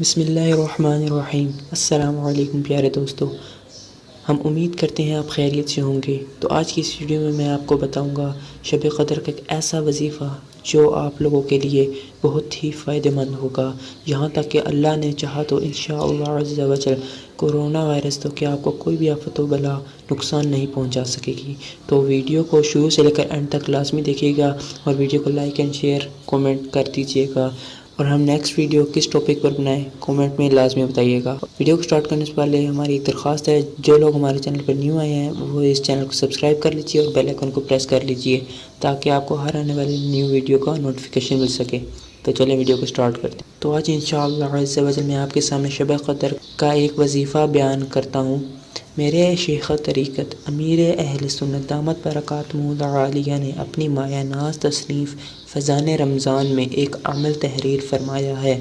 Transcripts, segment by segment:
بسم اللہ الرحمن الرحیم۔ السلام علیکم پیارے دوستو، ہم امید کرتے ہیں آپ خیریت سے ہوں گے۔ تو آج کی اس ویڈیو میں آپ کو بتاؤں گا شب قدر کا ایک ایسا وظیفہ جو آپ لوگوں کے لیے بہت ہی فائدہ مند ہوگا، یہاں تک کہ اللہ نے چاہا تو انشاءاللہ عز و جل کورونا وائرس تو کہ آپ کو کوئی بھی آفت و بلا نقصان نہیں پہنچا سکے گی۔ تو ویڈیو کو شروع سے لے کر اینڈ تک لازمی دیکھیے گا اور ویڈیو کو لائک اینڈ شیئر کومنٹ کر دیجیے گا، اور ہم نیکسٹ ویڈیو کس ٹاپک پر بنائیں کومنٹ میں لازمی بتائیے گا۔ ویڈیو کو سٹارٹ کرنے سے پہلے ہماری ایک درخواست ہے، جو لوگ ہمارے چینل پر نیو آئے ہیں وہ اس چینل کو سبسکرائب کر لیجیے اور بیل آئیکن کو پریس کر لیجیے تاکہ آپ کو ہر آنے والی نیو ویڈیو کا نوٹیفیکیشن مل سکے۔ تو چلیں ویڈیو کو سٹارٹ کرتے ہیں۔ تو آج انشاءاللہ عز و جل میں آپ کے سامنے شب قدر کا ایک وظیفہ بیان کرتا ہوں۔ میرے شیخ طریقت امیر اہل سنت دامت برکاتہ العالیہ نے اپنی مایہ ناز تصنیف فیضان رمضان میں ایک عمل تحریر فرمایا ہے۔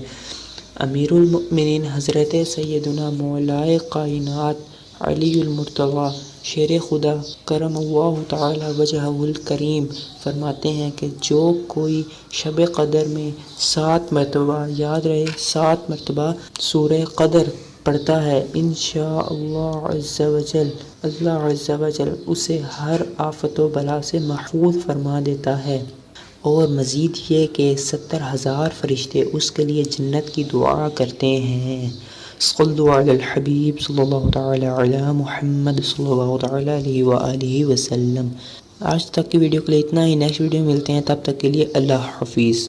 امیر المؤمنین حضرت سیدنا مولائے کائنات علی المرتضیٰ شیر خدا کرم اللہ تعالی وجہہ الکریم فرماتے ہیں کہ جو کوئی شب قدر میں 7 مرتبہ، یاد رہے 7 مرتبہ سورہ قدر پڑھتا ہے، انشاءاللہ عز و جل اللہ عز و جل اسے ہر آفت و بلا سے محفوظ فرما دیتا ہے، اور مزید یہ کہ 70,000 فرشتے اس کے لیے جنت کی دعا کرتے ہیں۔ صلو علی الحبیب صلی اللہ تعالی علی محمد صلی اللہ تعالی علیہ وآلہ وسلم۔ آج تک کی ویڈیو کے لیے اتنا ہی، نیکسٹ ویڈیو میں ملتے ہیں، تب تک کے لیے اللہ حافظ۔